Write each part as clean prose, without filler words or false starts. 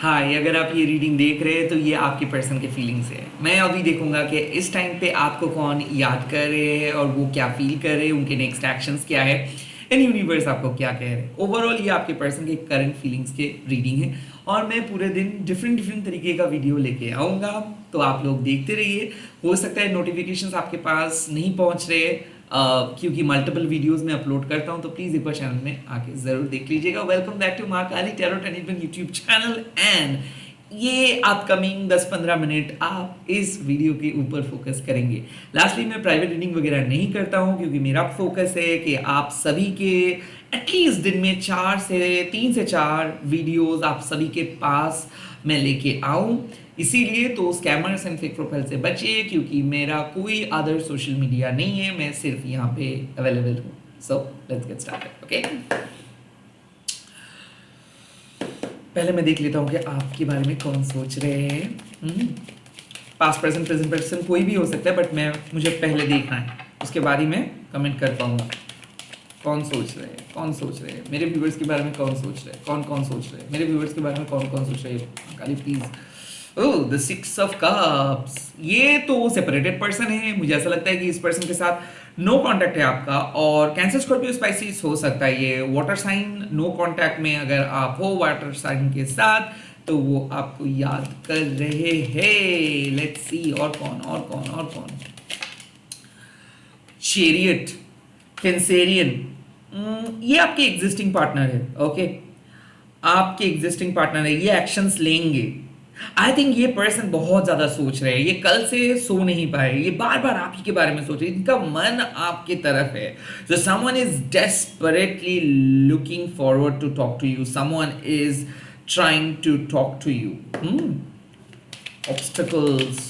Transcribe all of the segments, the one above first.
हाय, अगर आप ये रीडिंग देख रहे हैं तो ये आपके पर्सन के फीलिंग्स है। मैं अभी देखूंगा कि इस टाइम पे आपको कौन याद कर रहे हैं और वो क्या फील कर रहे हैं, उनके नेक्स्ट एक्शंस क्या है एंड यूनिवर्स आपको क्या कह रहे हैं। ओवरऑल ये आपके पर्सन के करंट फीलिंग्स के रीडिंग है और मैं पूरे दिन डिफरेंट डिफरेंट तरीके का वीडियो लेके आऊँगा, तो आप लोग देखते रहिए। हो सकता है नोटिफिकेशंस आपके पास नहीं पहुँच रहे क्योंकि मल्टीपल वीडियोस में अपलोड करता हूं, तो प्लीज एक बार चैनल में आके जरूर देख लीजिएगा। वेलकम बैक टू माँ काली टैरो टेनिटन यूट्यूब चैनल एंड ये अपकमिंग 10-15 मिनट आप इस वीडियो के ऊपर फोकस करेंगे। लास्टली मैं प्राइवेट रीडिंग वगैरह नहीं करता हूं क्योंकि मेरा फोकस है कि आप सभी के एटलीस्ट दिन में 3 से 4 वीडियोस आप सभी के पास मैं लेके आऊं। इसीलिए तो स्कैमर्स एंड फेक प्रोफाइल से बचिए क्योंकि मेरा कोई अदर सोशल मीडिया नहीं है, मैं सिर्फ यहाँ पे अवेलेबल हूँ। So let's get started. Okay, पहले मैं देख लेता हूँ कि आपके बारे में कौन सोच रहे हैं। पास्ट प्रेजेंट पर्सन कोई भी हो सकता है, बट मुझे पहले देखना है, उसके बाद ही मैं कमेंट कर पाऊंगा। कौन सोच रहे हैं, कौन सोच रहे हैं मेरे व्यूवर्स के बारे में, कौन सोच रहे हैं, कौन सोच रहे हैं मेरे व्यूवर्स के बारे में, कौन सोच रहे हैं। काली please. Oh, the 6 of cups. ये तो सेपरेटेड पर्सन है। मुझे ऐसा लगता है कि इस पर्सन के साथ नो कांटेक्ट है आपका, और कैंसर स्कॉर्पियो स्पाइसिस हो सकता है। ये वाटर साइन नो कांटेक्ट में अगर आप हो वाटर साइन के साथ, तो वो आपको याद कर रहे हैं। लेट्स सी और कौन। Chariot, Cancerian. ये आपके एग्जिस्टिंग पार्टनर है। ओके, आपके एग्जिस्टिंग पार्टनर है, ये एक्शंस लेंगे। आई थिंक ये पर्सन बहुत ज्यादा सोच रहे हैं, ये कल से सो नहीं पाए, ये बार बार आप ही के बारे में सोच रहे हैं, इनका मन आपके तरफ है। So someone is desperately looking forward to talk to you, someone is trying to talk to you. Obstacles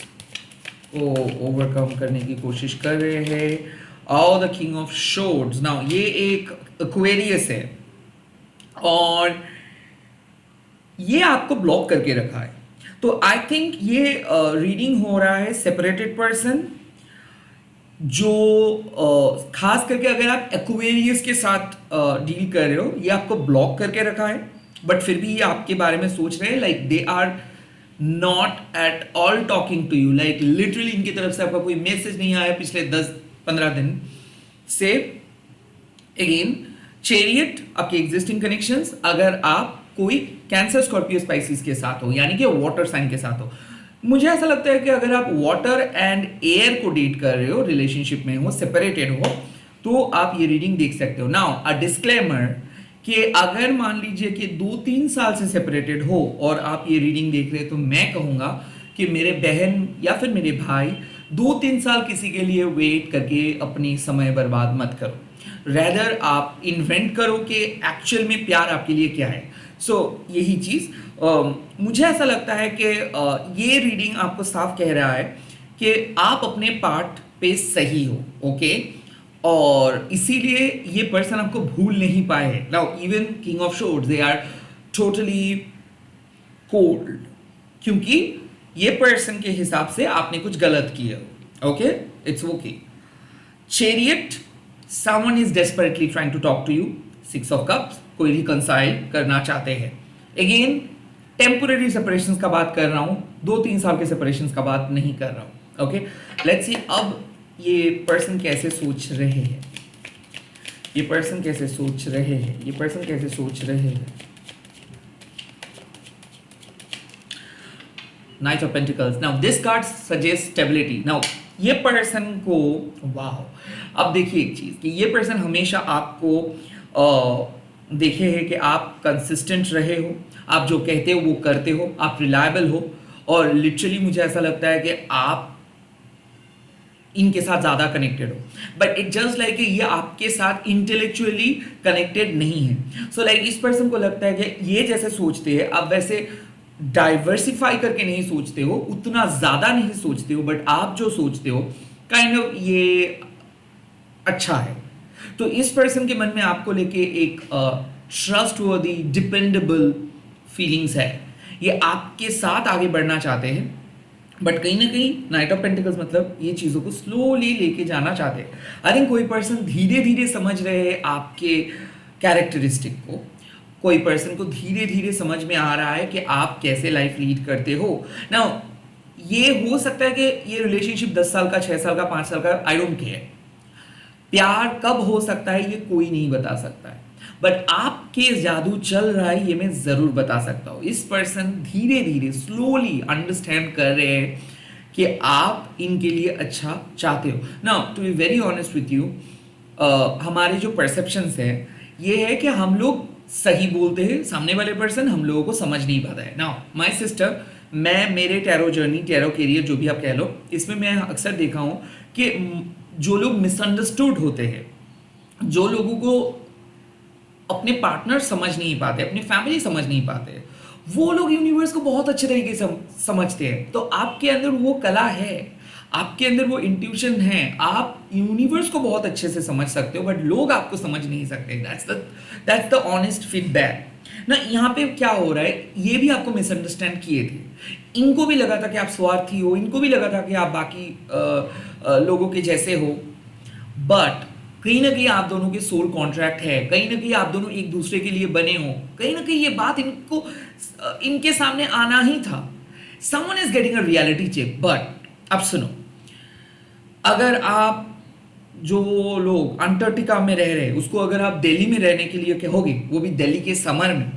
को ओवरकम करने की कोशिश कर रहे हैं। और द किंग ऑफ शोर्ड्स। नाउ ये एक एक्वेरियस है और ये आपको ब्लॉक करके रखा है। तो आई थिंक ये रीडिंग हो रहा है सेपरेटेड पर्सन, जो खास करके अगर आप एक्वेरियस के साथ डील कर रहे हो, ये आपको ब्लॉक करके रखा है, बट फिर भी ये आपके बारे में सोच रहे हैं। Like they are not at all talking to you, like literally इनकी तरफ से आपका कोई मैसेज नहीं आया पिछले 10-15 दिन से। अगेन चैरियट, आपके एग्जिस्टिंग कनेक्शंस, अगर आप कोई कैंसर स्कॉर्पियो स्पाइसिस के साथ हो, यानी कि वाटर साइन के साथ हो। मुझे ऐसा लगता है कि अगर आप वाटर एंड एयर को डेट कर रहे हो, रिलेशनशिप में हो, सेपरेटेड हो, तो आप ये रीडिंग देख सकते हो। नाउ अ डिस्क्लेमर कि अगर मान लीजिए कि 2-3 साल से सेपरेटेड हो और आप ये रीडिंग देख रहे हैं, तो मैं कहूंगा कि मेरे बहन या फिर मेरे भाई 2-3 साल किसी के लिए वेट करके अपनी समय बर्बाद मत करो। रेदर आप इन्वेंट करो कि एक्चुअल में प्यार आपके लिए क्या है। यही चीज मुझे ऐसा लगता है कि ये रीडिंग आपको साफ कह रहा है कि आप अपने पार्ट पे सही हो। ओके, और इसीलिए ये पर्सन आपको भूल नहीं पाए हैं। Now even king of swords, they are totally cold, क्योंकि ये पर्सन के हिसाब से आपने कुछ गलत किया। Okay, it's okay. Chariot, someone is desperately trying to talk to you. 6 of cups, कोई रिकंसाइल करना चाहते हैं। अगेन टेम्पोररी सेपरेशन का बात कर रहा हूं, 2-3 साल के सेपरेशन का बात नहीं कर रहा हूं। ओके, लेट्स सी अब ये पर्सन कैसे सोच रहे हैं, ये पर्सन कैसे सोच रहे हैं, ये पर्सन कैसे सोच रहे हैं। Night of pentacles. Now this card suggest stability. Now ये पर्सन को, वाह, अब देखिए एक चीज कि ये पर्सन हमेशा आपको देखे है कि आप कंसिस्टेंट रहे हो, आप जो कहते हो वो करते हो, आप रिलायबल हो, और लिटरली मुझे ऐसा लगता है कि आप इनके साथ ज्यादा कनेक्टेड हो। बट इट जस्ट लाइक ये आपके साथ इंटेलेक्चुअली कनेक्टेड नहीं है। सो लाइक इस पर्सन को लगता है कि ये जैसे सोचते हैं, आप वैसे डाइवर्सिफाई करके नहीं सोचते हो, उतना ज्यादा नहीं सोचते हो, बट आप जो सोचते हो काइंड ऑफ ये अच्छा है। तो इस पर्सन के मन में आपको लेके एक ट्रस्ट वर्दी, डिपेंडेबल फीलिंग्स है। ये आपके साथ आगे बढ़ना चाहते हैं, बट कहीं ना कहीं नाइट ऑफ पेंटिकल्स मतलब ये चीज़ों को स्लोली लेके जाना चाहते हैं। आई थिंक कोई पर्सन धीरे धीरे समझ रहे हैं आपके कैरेक्टरिस्टिक को, कोई पर्सन को धीरे धीरे समझ में आ रहा है कि आप कैसे लाइफ लीड करते हो ना। ये हो सकता है कि ये रिलेशनशिप 10 साल का, 6 साल का, 5 साल का, आई डोंट केयर। प्यार कब हो सकता है ये कोई नहीं बता सकता है, बट आपके जादू चल रहा है ये मैं जरूर बता सकता हूँ। इस पर्सन धीरे धीरे स्लोली अंडरस्टैंड कर रहे हैं कि आप इनके लिए अच्छा चाहते हो। Now to be very honest with you, हमारे जो परसेप्शंस है ये है कि हम लोग सही बोलते हैं, सामने वाले पर्सन हम लोगों को समझ नहीं पाता है। नाउ माय सिस्टर, मैं मेरे टैरो जर्नी, टैरो कैरियर, जो भी आप कह लो, इसमें मैं अक्सर देखा हूँ कि जो लोग मिसअंडरस्टूड होते हैं, जो लोगों को अपने पार्टनर समझ नहीं पाते, अपनी फैमिली समझ नहीं पाते, वो लोग यूनिवर्स को बहुत अच्छे तरीके से समझते हैं। तो आपके अंदर वो कला है, आपके अंदर वो इंट्यूशन है, आप यूनिवर्स को बहुत अच्छे से समझ सकते हो, बट लोग आपको समझ नहीं सकते। दैट्स द ऑनेस्ट फीडबैक ना। यहाँ पे क्या हो रहा है, ये भी आपको मिसअंडरस्टैंड किए थे, इनको भी लगा था कि आप स्वार्थी हो, इनको भी लगा था कि आप बाकी लोगों के जैसे हो, बट कहीं ना कहीं आप दोनों के सोल कॉन्ट्रैक्ट है, कहीं ना कहीं आप दोनों एक दूसरे के लिए बने हो, कहीं ना कहीं ये बात इनको इनके सामने आना ही था। Someone is getting a reality check. But अब सुनो, अगर आप जो लोग अंटार्कटिका में रह रहे हैं उसको अगर आप दिल्ली में रहने के लिए कहोगे, वो भी दिल्ली के समर में,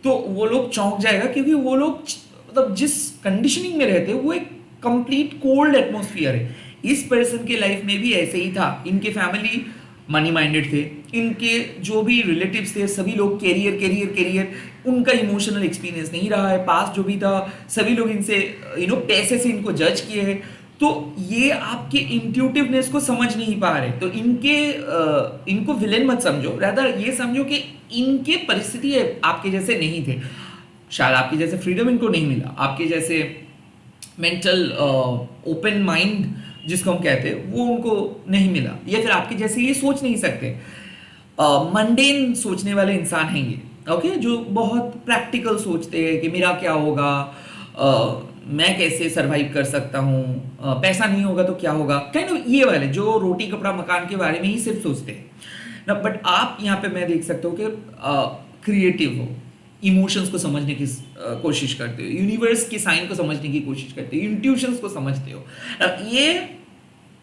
तो वो लोग चौंक जाएगा, क्योंकि वो लोग मतलब जिस कंडीशनिंग में रहते हैं वो एक कंप्लीट कोल्ड एटमॉस्फेयर है। इस पर्सन के लाइफ में भी ऐसे ही था। इनके फैमिली मनी माइंडेड थे, इनके जो भी रिलेटिव्स थे सभी लोग कैरियर कैरियर कैरियर, उनका इमोशनल एक्सपीरियंस नहीं रहा है। पास जो भी था सभी लोग इनसे पैसे से इनको जज किए हैं। तो ये आपके इंट्यूटिवनेस को समझ नहीं पा रहे, तो इनको विलेन मत समझो, रादर ये समझो कि इनके परिस्थिति आपके जैसे नहीं थे। शायद आपके जैसे फ्रीडम इनको नहीं मिला, आपके जैसे मेंटल ओपन माइंड जिसको हम कहते हैं वो उनको नहीं मिला, या फिर आपके जैसे ये सोच नहीं सकते। मंडेन सोचने वाले इंसान हैं ये, ओके, जो बहुत प्रैक्टिकल सोचते हैं कि मेरा क्या होगा, मैं कैसे सरवाइव कर सकता हूँ, पैसा नहीं होगा तो क्या होगा, काइंड ऑफ ये वाले जो रोटी कपड़ा मकान के बारे में ही सिर्फ सोचते हैं ना। बट आप यहाँ पे मैं देख सकता हूँ कि क्रिएटिव हो, इमोशंस को समझने की कोशिश करते हो, यूनिवर्स के साइन को समझने की कोशिश करते हो, इंट्यूशंस को समझते हो। ये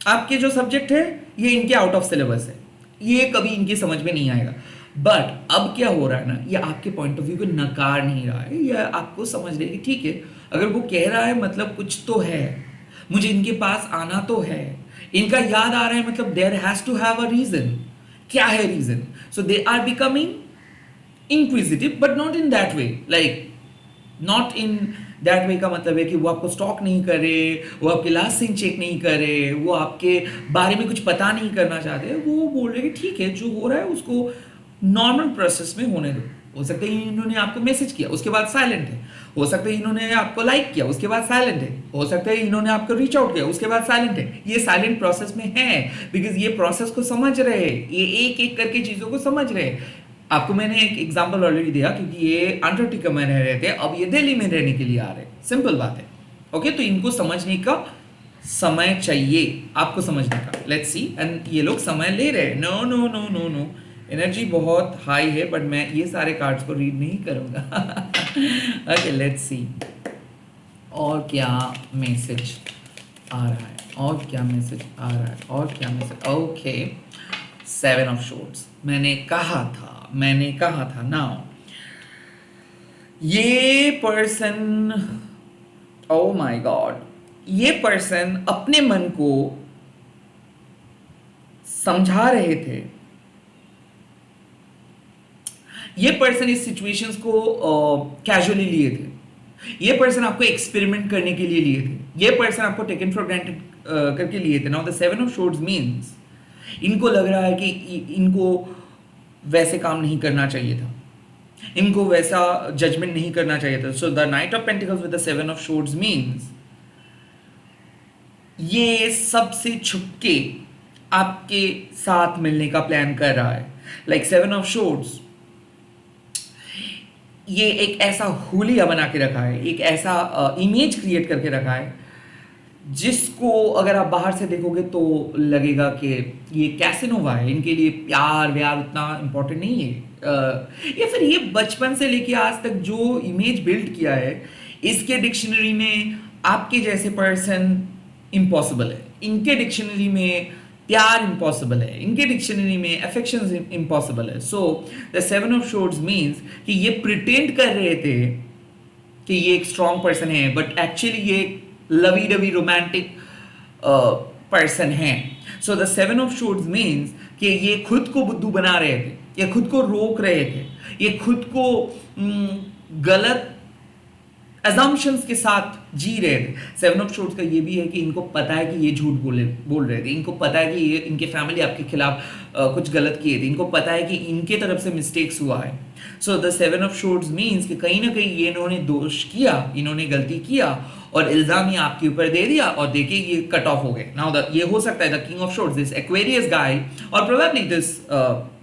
आपके जो सब्जेक्ट है ये इनके आउट ऑफ सिलेबस है, ये कभी इनकी समझ में नहीं आएगा। बट अब क्या हो रहा है ना, ये आपके पॉइंट ऑफ व्यू को नकार नहीं रहा है, ये आपको समझ रहे कि ठीक है, अगर वो कह रहा है मतलब कुछ तो है, मुझे इनके पास आना तो है, इनका याद आ रहा है, मतलब there has to have a reason. क्या है reason? So they are becoming inquisitive, but not in that way, like not in that way का मतलब है कि वो आपको स्टॉक नहीं करे, वो आपके लास्ट सीन चेक नहीं करे, वो आपके बारे में कुछ पता नहीं करना चाहते। वो बोल रहे कि ठीक है, जो हो रहा है उसको नॉर्मल प्रोसेस में होने दो। हो सकता है इन्होंने आपको मैसेज किया उसके बाद साइलेंट है, हो सकता है इन्होंने आपको लाइक किया उसके बाद साइलेंट है, हो सकता है इन्होंने आपको रीच आउट किया उसके बाद साइलेंट है। ये साइलेंट प्रोसेस में है बिकॉज ये प्रोसेस को समझ रहे हैं, ये एक एक करके चीज़ों को समझ रहे हैं। आपको मैंने एक एग्जांपल ऑलरेडी दिया, क्योंकि ये अंटार्कटिका में रह रहे थे, अब ये दिल्ली में रहने के लिए आ रहे, सिंपल बात है। ओके, तो इनको समझने का समय चाहिए, आपको समझने का। लेट्स सी, एंड ये लोग समय ले रहे हैं। No no no no no, energy बहुत हाई है, बट मैं ये सारे कार्ड्स को रीड नहीं करूँगा। ओके, लेट्स सी और क्या मैसेज आ रहा है, और क्या मैसेज आ रहा है, और क्या मैसेज। ओके, 7 ऑफ शॉर्ट्स, मैंने कहा था नाउ ये पर्सन, ओ माय गॉड, ये पर्सन अपने मन को समझा रहे थे। ये पर्सन इस सिचुएशंस को कैजुअली लिए थे, ये पर्सन आपको एक्सपेरिमेंट करने के लिए लिए थे, ये पर्सन आपको टेकन फॉर ग्रांटेड करके लिए थे। Now the 7 of shorts means इनको लग रहा है कि इनको वैसे काम नहीं करना चाहिए था, इनको वैसा जजमेंट नहीं करना चाहिए था। So the night of pentacles with the 7 of shorts means ये सबसे छुपके आपके साथ मिलने का प्लान कर रहा है। लाइक 7 ऑफ शॉर्ट्स, ये एक ऐसा हुलिया बना के रखा है, एक ऐसा इमेज क्रिएट करके रखा है जिसको अगर आप बाहर से देखोगे तो लगेगा कि ये कैसिनोवा है, इनके लिए प्यार व्यार उतना इम्पोर्टेंट नहीं है, या फिर ये बचपन से लेके आज तक जो इमेज बिल्ड किया है, इसके डिक्शनरी में आपके जैसे पर्सन इम्पॉसिबल है, इनके डिक्शनरी में प्यार इम्पॉसिबल है, इनके डिक्शनरी में अफेक्शन इम्पॉसिबल है. So the seven of swords means कि ये प्रिटेंड कर रहे थे कि ये एक स्ट्रॉन्ग पर्सन है, बट एक्चुअली ये लवी डवी रोमांटिक पर्सन है. So the seven of swords means कि ये खुद को बुद्धू बना रहे थे, ये खुद को रोक रहे थे, ये खुद को गलत assumptions के साथ जी रहे थे. सेवन ऑफ शोर्ड्स का ये भी है कि इनको पता है कि ये झूठ बोल रहे थे, इनको पता है कि ये इनके फैमिली आपके खिलाफ कुछ गलत किए थे, इनको पता है कि इनके तरफ से मिस्टेक्स हुआ है. So the seven of swords means कि कहीं ना कहीं ये इन्होंने दोष किया, इन्होंने गलती किया और इल्जाम ये आपके ऊपर दे दिया और देखे ये कट ऑफ हो गए. नाउ ये हो सकता है the king of swords, this Aquarius guy और प्रोबेबली दिस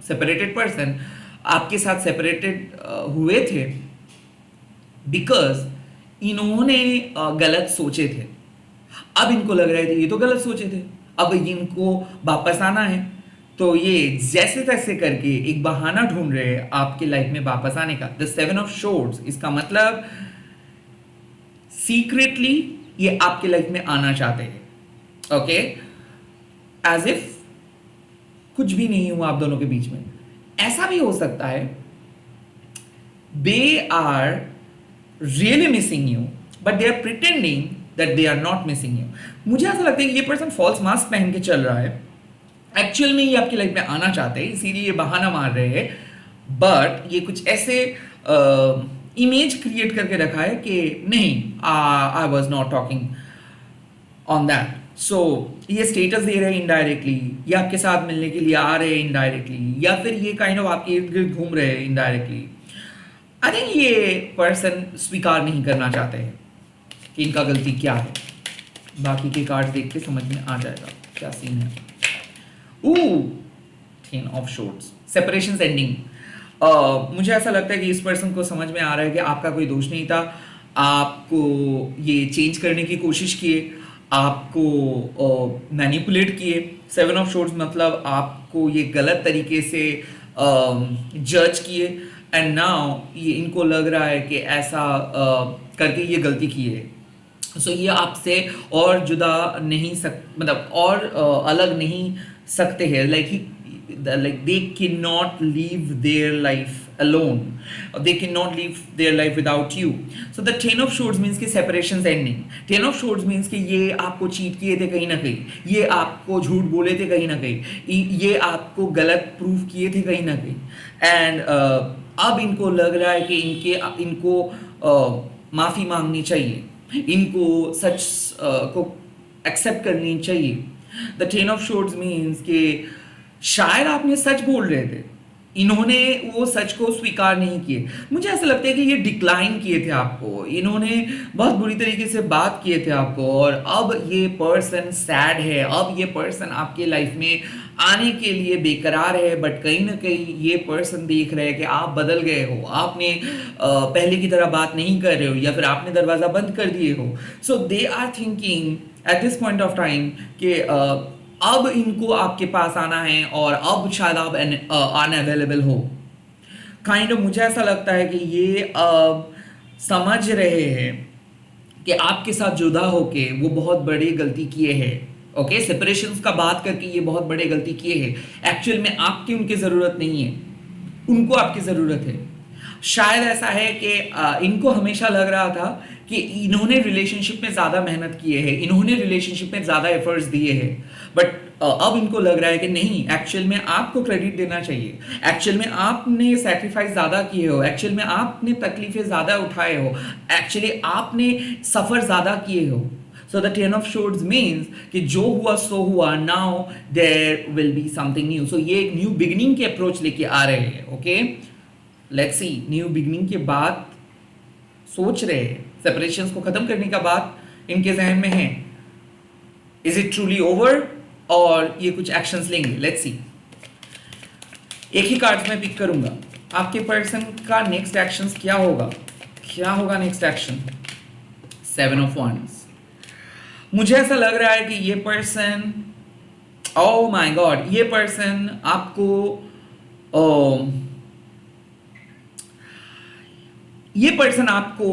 सेपरेटेड पर्सन आपके साथ सेपरेटेड हुए थे बिकॉज इन्होंने गलत सोचे थे. अब इनको लग रहा है ये तो गलत सोचे थे, अब इनको वापस आना है, तो ये जैसे तैसे करके एक बहाना ढूंढ रहे हैं आपके लाइफ में वापस आने का. द सेवन ऑफ शोर्ड्स इसका मतलब सीक्रेटली ये आपके लाइफ में आना चाहते हैं. ओके, एज इफ कुछ भी नहीं हुआ आप दोनों के बीच में. ऐसा भी हो सकता है they are really missing you but they are pretending that they are not missing you. मुझे ऐसा लगता है कि ये पर्सन फॉल्स मास्क पहन के चल रहा है, एक्चुअल में ये आपकी लाइफ में आना चाहते हैं, इसीलिए ये बहाना मार रहे हैं, बट ये कुछ ऐसे इमेज क्रिएट करके रखा है कि नहीं, I was not talking on that. So ये स्टेटस दे रहे हैं इनडायरेक्टली, ये आपके साथ मिलने के लिए आ रहे हैं इनडायरेक्टली, या फिर ये काइंड ऑफ आपके इर्द गिर्द घूम रहे हैं इनडायरेक्टली. आई थिंक ये पर्सन स्वीकार नहीं करना चाहते हैं कि इनका गलती क्या है. बाकी के कार्ड देख के समझ में आ जाएगा क्या सीन है. Ten of swords, separation ending. मुझे ऐसा लगता है कि इस पर्सन को समझ में आ रहा है कि आपका कोई दोष नहीं था, आपको ये चेंज करने की कोशिश किए, आपको मैनिपुलेट किए. सेवन ऑफ शोर्ड्स मतलब आपको ये गलत तरीके से जज किए एंड नाउ ये इनको लग रहा है कि ऐसा करके ये गलती की है. सो ये आपसे और जुदा नहीं मतलब और अलग नहीं सकते हैं. like they cannot live their life alone, they cannot live their life without you. So the ten of swords means कि separations ending. ten of swords means कि ये आपको चीट किए थे कहीं ना कहीं, ये आपको झूठ बोले थे कहीं ना कहीं, ये आपको गलत प्रूफ किए थे कहीं ना कहीं, एंड अब इनको लग रहा है कि इनको माफ़ी मांगनी चाहिए, इनको सच को एक्सेप्ट करनी चाहिए. The ten of swords means कि शायद आपने सच बोल रहे थे, इन्होंने वो सच को स्वीकार नहीं किए. मुझे ऐसा लगता है कि ये डिक्लाइन किए थे आपको, इन्होंने बहुत बुरी तरीके से बात किए थे आपको, और अब ये पर्सन सैड है, अब ये पर्सन आपके लाइफ में आने के लिए बेकरार है. बट कहीं ना कहीं ये पर्सन देख रहे हैं कि आप बदल गए हो, आपने पहले की तरह बात नहीं कर रहे हो, या फिर आपने दरवाज़ा बंद कर दिए हो. So they are thinking at this point of time कि अब इनको आपके पास आना है और अब शायद आप अनअवेलेबल हो. काइंड ऑफ मुझे ऐसा लगता है कि ये अब समझ रहे हैं कि आपके साथ जुदा होके वो बहुत बड़ी गलती किए हैं. ओके, सेपरेशंस का बात करके ये बहुत बड़े गलती किए हैं. एक्चुअल में आपकी उनकी ज़रूरत नहीं है, उनको आपकी ज़रूरत है. शायद ऐसा है कि इनको हमेशा लग रहा था कि इन्होंने रिलेशनशिप में ज़्यादा मेहनत किए है, इन्होंने रिलेशनशिप में ज़्यादा एफर्ट्स दिए हैं, बट अब इनको लग रहा है कि नहीं, एक्चुअल में आपको क्रेडिट देना चाहिए, एक्चुअल में आपने सैक्रिफाइस ज़्यादा किए हो, एक्चुअल में आपने तकलीफ़ें ज़्यादा उठाए हो, एक्चुअली आपने सफ़र ज़्यादा किए हो. So the ten of swords means कि जो हुआ सो हुआ, now there will be something new. So ये एक न्यू बिगिनिंग के अप्रोच लेके आ रहे हैं. Okay, let's see, new beginning के बाद सोच रहे हैं, सेपरेशंस को खत्म करने का बात इनके जहन में है. इज इट ट्रूली ओवर और ये कुछ एक्शंस लेंगे? Let's see. एक ही कार्ड मैं पिक करूंगा. आपके पर्सन का नेक्स्ट एक्शंस क्या होगा? क्या होगा next action? Seven of wands. मुझे ऐसा लग रहा है कि ये पर्सन, ओह माय गॉड, ये पर्सन आपको अ, ये पर्सन आपको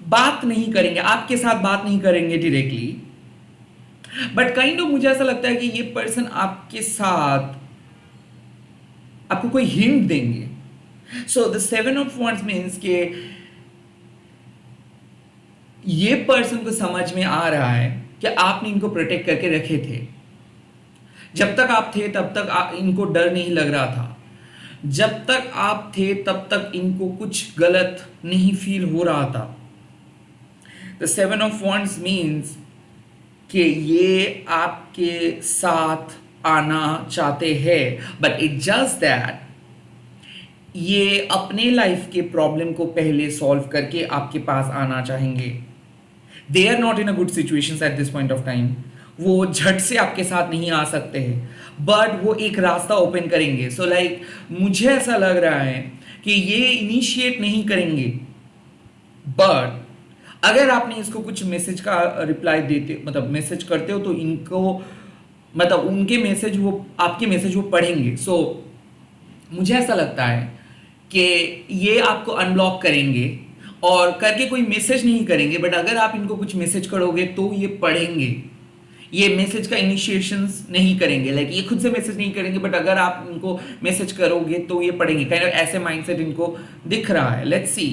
बात नहीं करेंगे, आपके साथ बात नहीं करेंगे डायरेक्टली, बट काइंड ऑफ मुझे ऐसा लगता है कि ये पर्सन आपके साथ आपको कोई हिंट देंगे. So the 7 of Wands means कि ये पर्सन को समझ में आ रहा है कि आपने इनको प्रोटेक्ट करके रखे थे. जब तक आप थे तब तक इनको डर नहीं लग रहा था. जब तक आप थे तब तक इनको कुछ गलत नहीं फील हो रहा था. द 7 of Wands मीन्स कि ये आपके साथ आना चाहते हैं, बट इट जस्ट दैट ये अपने लाइफ के प्रॉब्लम को पहले सॉल्व करके आपके पास आना चाहेंगे. They are not in a good situation at this point of time. वो झट से आपके साथ नहीं आ सकते हैं, बट वो एक रास्ता ओपन करेंगे. सो लाइक मुझे ऐसा लग रहा है कि ये इनिशिएट नहीं करेंगे, बट अगर आपने इसको कुछ मैसेज का रिप्लाई देते, मतलब मैसेज करते हो, तो इनको मतलब उनके मैसेज वो आपके मैसेज वो पढ़ेंगे. सो मुझे ऐसा लगता है कि ये आपको अनब्लॉक करेंगे और करके कोई मैसेज नहीं करेंगे, बट अगर आप इनको कुछ मैसेज करोगे तो ये पढ़ेंगे. ये मैसेज का इनिशिएशंस नहीं करेंगे, लाइक ये खुद से मैसेज नहीं करेंगे, बट अगर आप इनको मैसेज करोगे तो ये पढ़ेंगे. काइंड ऑफ ऐसे माइंडसेट इनको दिख रहा है. Let's see.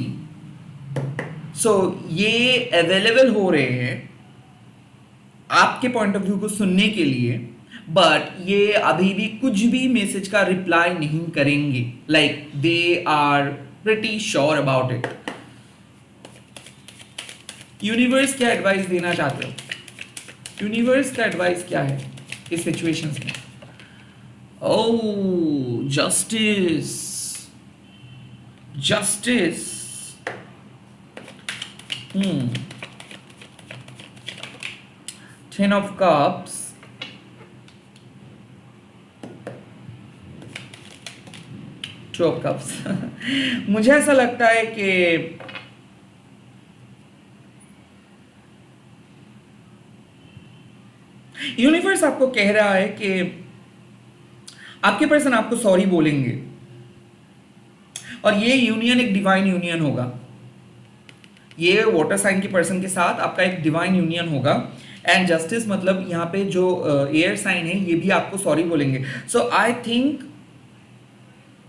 सो ये अवेलेबल हो रहे हैं आपके पॉइंट ऑफ व्यू को सुनने के लिए, बट ये अभी भी कुछ भी मैसेज का रिप्लाई नहीं करेंगे. Like they are pretty sure about it. Universe क्या एडवाइस देना चाहते हो? यूनिवर्स का एडवाइस क्या है इस सिचुएशंस में? Oh, justice. Justice. Ten of Cups. Two of Cups. मुझे ऐसा लगता है कि यूनिवर्स आपको कह रहा है कि आपके पर्सन आपको सॉरी बोलेंगे, और ये यूनियन एक डिवाइन यूनियन होगा. ये वाटर साइन के पर्सन के साथ आपका एक डिवाइन यूनियन होगा. एंड जस्टिस मतलब यहाँ पे जो एयर साइन है ये भी आपको सॉरी बोलेंगे. सो आई थिंक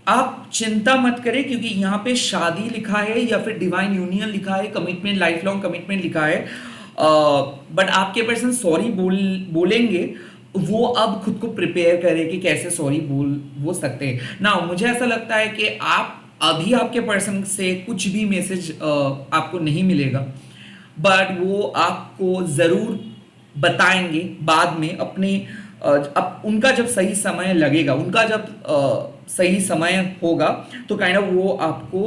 आप चिंता मत करें, क्योंकि यहाँ पे शादी लिखा है या फिर डिवाइन यूनियन लिखा है, कमिटमेंट, लाइफ लॉन्ग कमिटमेंट लिखा है, बट आपके पर्सन सॉरी बोलेंगे. वो अब खुद को प्रिपेयर करें कि कैसे सॉरी बोल सकते हैं ना. मुझे ऐसा लगता है कि आप अभी आपके पर्सन से कुछ भी मैसेज आपको नहीं मिलेगा, बट वो आपको ज़रूर बताएंगे बाद में अपने अब उनका जब सही समय लगेगा, उनका जब सही समय होगा, तो काइंड ऑफ वो आपको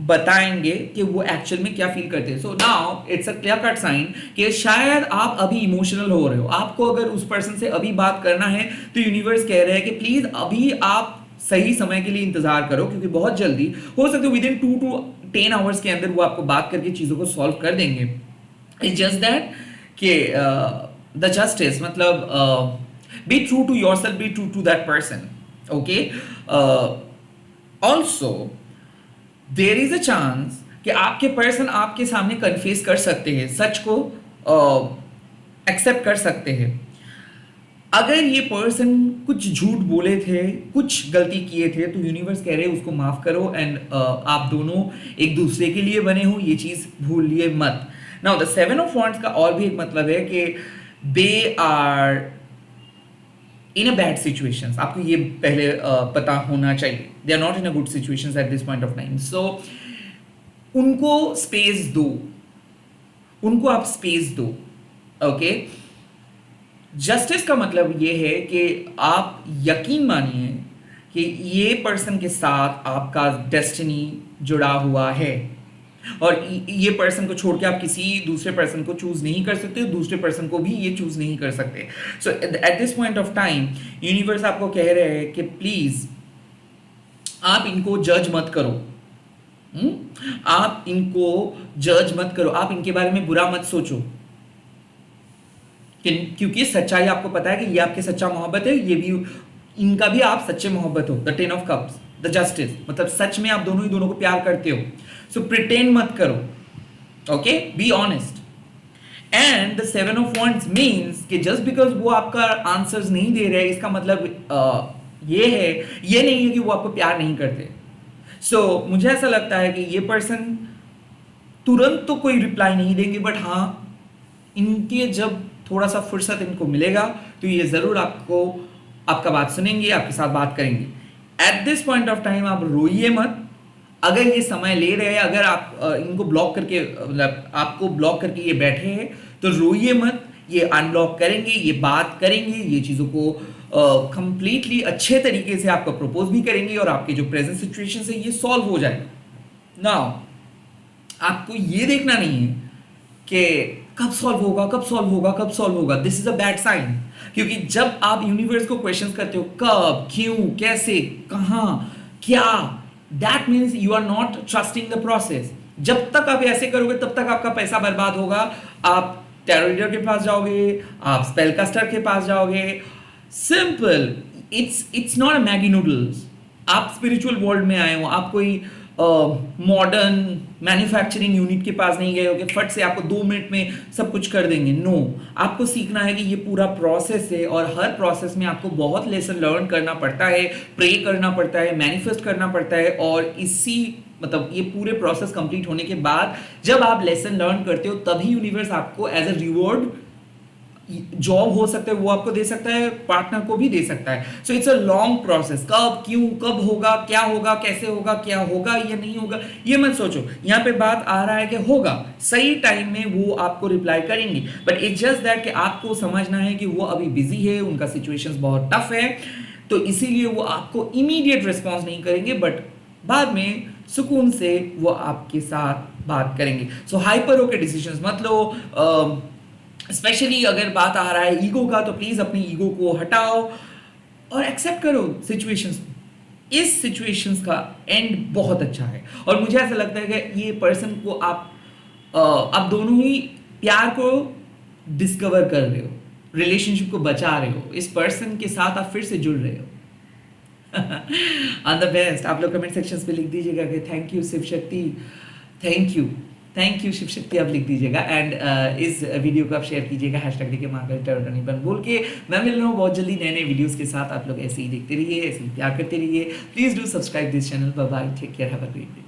बताएंगे कि वो एक्चुअल में क्या फील करते हैं. So now it's a clear cut sign कि शायद आप अभी इमोशनल हो रहे हो. आपको अगर उस पर्सन से अभी बात करना है तो यूनिवर्स कह रहे हैं कि प्लीज अभी आप सही समय के लिए इंतजार करो, क्योंकि बहुत जल्दी हो सकता है विद इन 2 to 10 आवर्स के अंदर वो आपको बात करके चीजों को सॉल्व कर देंगे. इट्स जस्ट दैट कि द जस्टिस मतलब be true to yourself, be true to that person. Okay. Also there is a chance कि आपके पर्सन आपके सामने कन्फेस कर सकते हैं, सच को एक्सेप्ट कर सकते हैं. अगर ये पर्सन कुछ झूठ बोले थे, कुछ गलती किए थे, तो यूनिवर्स कह रहे हैं उसको माफ करो. एंड आप दोनों एक दूसरे के लिए बने हो, ये चीज भूलिए मत. नाउ द 7 of Wands का और भी एक मतलब है कि they are in a bad situations. आपको ये पहले पता होना चाहिए. They are not in a good situations at this point of time. So उनको स्पेस दो, उनको आप स्पेस दो. ओके. जस्टिस का मतलब ये है कि आप यकीन मानिए कि ये पर्सन के साथ आपका डेस्टिनी जुड़ा हुआ है, और ये पर्सन को छोड़ के आप किसी दूसरे पर्सन को चूज नहीं कर सकते, दूसरे पर्सन को भी ये चूज नहीं कर सकते. So at this point of time universe आपको कह रहे हैं कि प्लीज आप इनको जज मत करो. आप इनको जज मत करो, आप इनके बारे में बुरा मत सोचो, क्योंकि सच्चाई आपको पता है कि ये आपके सच्चा मोहब्बत है, ये भी इनका भी आप सच्चे मोहब्बत हो। The 10 of cups, the justice, मतलब सच में आप दोनों ही दोनों को प्यार करते हो। सो प्रिटेंड मत करो, okay, be honest. And the 7 of wands means कि जस्ट बिकॉज वो आपका आंसर्स नहीं दे रहे इसका मतलब ये है, ये नहीं है कि वो आपको प्यार नहीं करते। सो मुझे ऐसा लगता है कि ये पर्सन तुरंत तो कोई रिप्लाई नहीं देंगे, बट हाँ, इनके जब थोड़ा सा फुर्सत इनको मिलेगा तो ये जरूर आपको आपका बात सुनेंगे, आपके साथ बात करेंगे। Eight this point of time आप रोइए मत। अगर ये समय ले रहे हैं, अगर आप इनको ब्लॉक करके, मतलब आपको ब्लॉक करके ये बैठे हैं, तो रोइए मत। ये अनब्लॉक करेंगे, ये बात करेंगे, ये चीज़ों को कंप्लीटली अच्छे तरीके से आपको प्रपोज भी करेंगे और आपके जो प्रेजेंट सिचुएशन है ये सॉल्व हो जाएगा। नाउ आपको ये देखना नहीं है कि कब सॉल्व होगा, कब सॉल्व होगा, कब सॉल्व होगा। This is a bad sign, क्योंकि जब आप यूनिवर्स को क्वेश्चन करते हो कब, क्यों, कैसे, कहां, क्या, that means you are not trusting the process. जब तक आप ऐसे करोगे तब तक आपका पैसा बर्बाद होगा। आप टैरो रीडर के पास जाओगे, आप स्पेल कास्टर के पास जाओगे। Simple, it's not a Maggi noodles. आप स्पिरिचुअल वर्ल्ड में आए हो, आप कोई मॉडर्न मैन्युफैक्चरिंग यूनिट के पास नहीं गए हो कि फट से आपको 2 मिनट में सब कुछ कर देंगे। नो, आपको सीखना है कि ये पूरा प्रोसेस है और हर प्रोसेस में आपको बहुत लेसन लर्न करना पड़ता है, प्रे करना पड़ता है, मैनिफेस्ट करना पड़ता है। और इसी मतलब ये पूरे प्रोसेस कंप्लीट होने के बाद जब आप लेसन लर्न करते हो तभी यूनिवर्स आपको एज अ रिवॉर्ड जॉब हो सकता है वो आपको दे सकता है, पार्टनर को भी दे सकता है। So it's a long process. कब, क्यों, कब होगा, क्या होगा, कैसे होगा, क्या होगा, ये नहीं होगा, ये मत सोचो। यहाँ पे बात आ रहा है कि होगा, सही टाइम में वो आपको रिप्लाई करेंगे, बट इट्स जस्ट दैट कि आपको समझना है कि वो अभी बिजी है, उनका सिचुएशंस बहुत टफ है, तो इसीलिए वो आपको इमीडिएट रिस्पॉन्स नहीं करेंगे, बट बाद में सुकून से वो आपके साथ बात करेंगे। सो हाइपर होकर डिसीजंस मत लो। स्पेशली अगर बात आ रहा है ईगो का, तो प्लीज अपनी ईगो को हटाओ और एक्सेप्ट करो सिचुएशंस। इस सिचुएशंस का एंड बहुत अच्छा है और मुझे ऐसा लगता है कि ये पर्सन को आप दोनों ही प्यार को डिस्कवर कर रहे हो, रिलेशनशिप को बचा रहे हो, इस पर्सन के साथ आप फिर से जुड़ रहे हो। All the best. आप लोग कमेंट सेक्शन पे लिख दीजिएगा कि thank you Shiv Shakti, thank you Shiv Shakti, आप लिख दीजिएगा। एंड इस वीडियो को आप शेयर कीजिएगा, हैशटैग देके महाकाल बोल के। मैं मिल रहा हूँ बहुत जल्दी नए नए वीडियोस के साथ। आप लोग ऐसे ही देखते रहिए, ऐसे ही प्यार करते रहिए। Please do subscribe this channel. Bye bye, take care, have a great day.